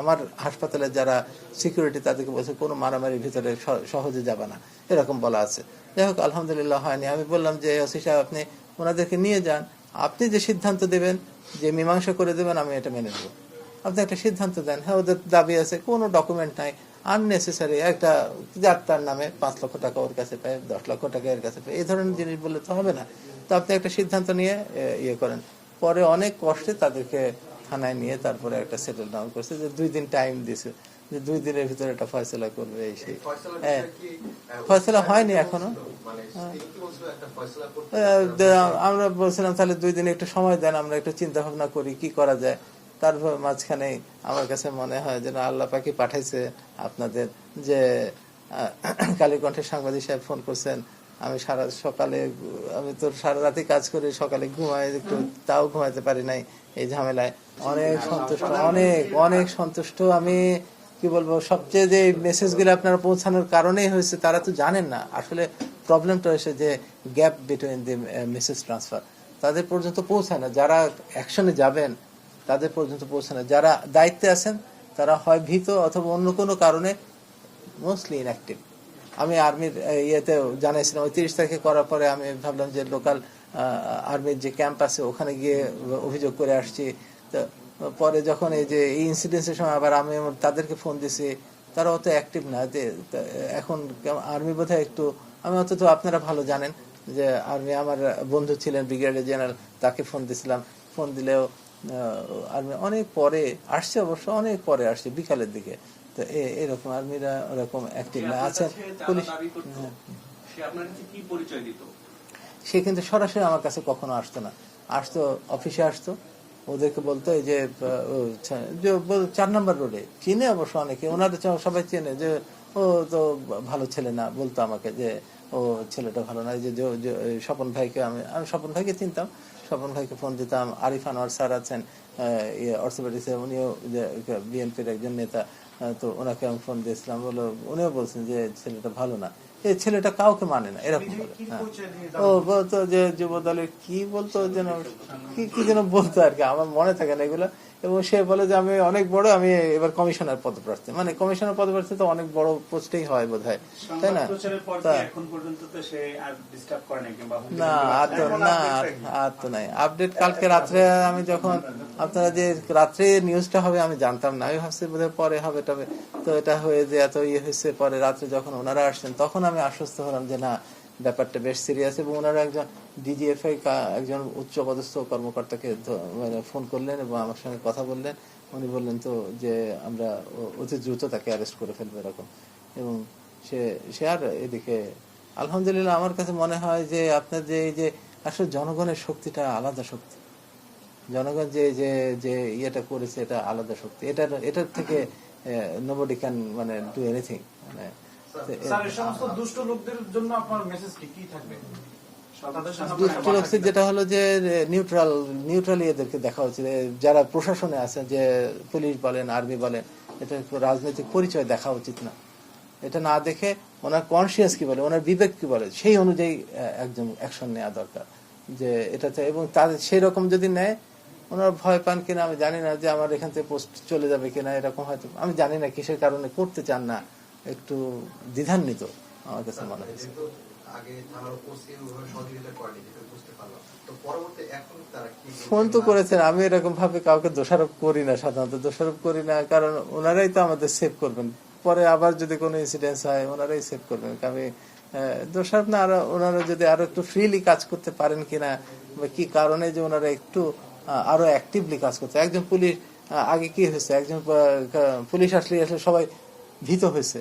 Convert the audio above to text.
আমার হাসপাতালে যারা সিকিউরিটি তাদেরকে বলছে কোনো মারামারির ভিতরে সহজে যাবে না, এরকম বলা আছে। যাই হোক, আলহামদুলিল্লাহ হয়নি। আমি বললাম যে ওসি সাহেব, আপনি ওনাদেরকে নিয়ে যান, আপনি যে সিদ্ধান্ত দেবেন, যে মীমাংসা করে দেবেন, আমি এটা মেনে নেব। আপনি একটা সিদ্ধান্ত দেন। হ্যাঁ, ওদের দাবি আছে, কোনো ডকুমেন্ট নাই, আননেসেসারি একটা যাত্রার নামে 5 লক্ষ টাকা ওর কাছে পায়, 10 লক্ষ টাকা এর কাছে পায়, এই ধরনের জিনিস বললে তো হবে না। তো আপনি একটা সিদ্ধান্ত নিয়ে ইয়ে করেন। পরে অনেক কষ্টে তাদেরকে থানায় নিয়ে তারপরে একটা সেটেল ডাউন করছে, যে 2 দিন টাইম দিছে, যে 2 দিনের ভিতরে একটা ফয়সলা করবে। এই সেই ফয়সলা হয়নি এখনো। আমরা বলছিলাম তাহলে 2 দিন একটু সময় দেন, আমরা একটু চিন্তা ভাবনা করি কি করা যায়। তারপর মাঝখানে আমার কাছে মনে হয় যে না, আল্লাহ পাকি পাঠাইছে আপনাদের, যে কালীকণ্ঠের সাংবাদিক সাহেব ফোন করছেন। আমি আমি তো সারা রাতে কাজ করে সকালে ঘুমাই একটু, তাও ঘুমাইতে পারি নাই এই ঝামেলায়। অনেক সন্তুষ্ট, অনেক সন্তুষ্ট। আমি কি বলবো, সবচেয়ে যে মেসেজগুলো আপনারা পৌঁছানোর কারণেই হয়েছে, তারা তো জানেন না আসলে প্রবলেমটা হয়েছে যে gap between the message transfer, তাদের পর্যন্ত পৌঁছায় না। যারা অ্যাকশনে যাবেন তাদের পর্যন্ত পৌঁছায় না। যারা দায়িত্বে আছেন তারা হয় ভীত অথবা অন্য কোনো কারণে মোস্টলি ইনঅ্যাক্টিভ। আমি আর্মির ইয়েতে জানাইছিলাম, 30 তারিখে করার পরে আমি ভাবলাম যে লোকাল আর্মির যে ক্যাম্প আছে ওখানে গিয়ে অভিযোগ করে আসছি। তো পরে যখন এই যে এই ইনসিডেন্সের সময় আবার আমি তাদেরকে ফোন দিছি, তারা অত অ্যাক্টিভ না। এখন আর্মি বোধহয় একটু, আমি অত তো আপনারা ভালো জানেন যে আর্মি আমার বন্ধু ছিলেন ব্রিগেডিয়ার জেনারেল, তাকে ফোন দিছিলাম। ফোন দিলেও আর্মি অনেক পরে আসছে, অবশ্য অনেক পরে আসছে বিকালের দিকে। তো এরকম আর্মিরা ওরকম অ্যাক্টিভ না। আচ্ছা, পুলিশ সে কিন্তু সরাসরি আমার কাছে কখনো আসতো না। আসতো অফিসে, আসতো, ওদেরকে বলতো এই যে 4 নম্বর রোডে, চিনে অবশ্য অনেকে, ওনাদের সবাই চেনে, যে ও তো ভালো ছেলে না, বলতো আমাকে যে ও ছেলেটা ভালো না। এই যে স্বপন ভাইকে, আমি স্বপন ভাইকে চিনতাম, স্বপন ভাইকে ফোন দিতাম। আরিফ আনোয়ার স্যার আছেন অর্থোপেডিক্সে, উনিও বিএনপির একজন নেতা, তো ওনাকে আমি ফোন দিয়েছিলাম, উনিও বলছেন যে ছেলেটা ভালো না, এই ছেলেটা কাউকে মানে না, এরকম বলে। হ্যাঁ, ও বলতো যে যুব দলের কি বলতো যেন, কি যেন বলতো আর কি, আমার মনে থাকে না এগুলো। এবং সে বলে যে আমি অনেক বড়, আমি এবার কমিশনার পদপ্রার্থী। মানে কমিশনার পদপ্রার্থী তো অনেক বড় পোস্টেই হয় বোধ হয়, তাই না? না, আর তো নাই আপডেট। কালকে রাত্রে আমি যখন, আপনারা যে রাত্রে নিউজটা হবে আমি জানতাম না, আমি ভাবছি বোধহয় পরে হবে। তবে তো এটা হয়ে যে এত ইয়ে হয়েছে, পরে রাত্রে যখন ওনারা আসছেন তখন আমি আশ্বস্ত হলাম যে না, ব্যাপারটা বেশ সিরিয়াস। এবং ওনারা একজন ডিজিএফআই একজন উচ্চপদস্থ কর্মকর্তাকে ফোন করলেন এবং আমার সঙ্গে কথা বললেন। উনি বললেন তো যে আমরা অতি দ্রুত তাকে অ্যারেস্ট করে ফেলবো, এরকম। এবং সে আর এদিকে আলহামদুলিল্লাহ আমার কাছে মনে হয় যে আপনার যে এই যে আসলে জনগণের শক্তিটা আলাদা শক্তি। জনগণ যে ইয়েটা করেছে, এটা আলাদা শক্তি। এটার থেকে নোবডি ক্যান মানে ডু এনিথিং। মানে যেটা হলো যে নিউট্রাল এদেরকে দেখা উচিত। যারা প্রশাসনে আছে, যে পুলিশ বলেন, আর্মি বলেন, এটা রাজনৈতিক পরিচয় দেখা উচিত না। এটা না দেখে ওনার কনসিয়াস কি বলে, ওনার বিবেক কি বলে, সেই অনুযায়ী একজন অ্যাকশন নেওয়া দরকার। যে এটাতে, এবং তাদের সেই রকম যদি নেয়, ওনারা ভয় পান কিনা আমি জানি না, যে আমার এখান থেকে পোস্ট চলে যাবে কিনা, এরকম হয়তো আমি জানি না কিসের কারণে করতে চান না, একটু দ্বিধান্বিত আমার কাছে মনে হয়েছে। ফোন তো করেছেন, আমি এরকম ভাবে কাউকে দোষারোপ করি না, সাধারণত দোষারোপ করি না, কারণ ওনারাই তো আমাদের সেভ করবেন। পরে আবার যদি কোনো ইনসিডেন্স হয় ওনারাই সেভ করবেন। আমি দোষারোপ না, ওনারা যদি আরো একটু ফ্রিলি কাজ করতে পারেন কিনা, বা কি কারণে যে ওনারা একটু আরো অ্যাক্টিভলি কাজ করতে। একজন পুলিশ, আগে কি হয়েছে, একজন পুলিশ আসলে সবাই ভীত হয়েছে।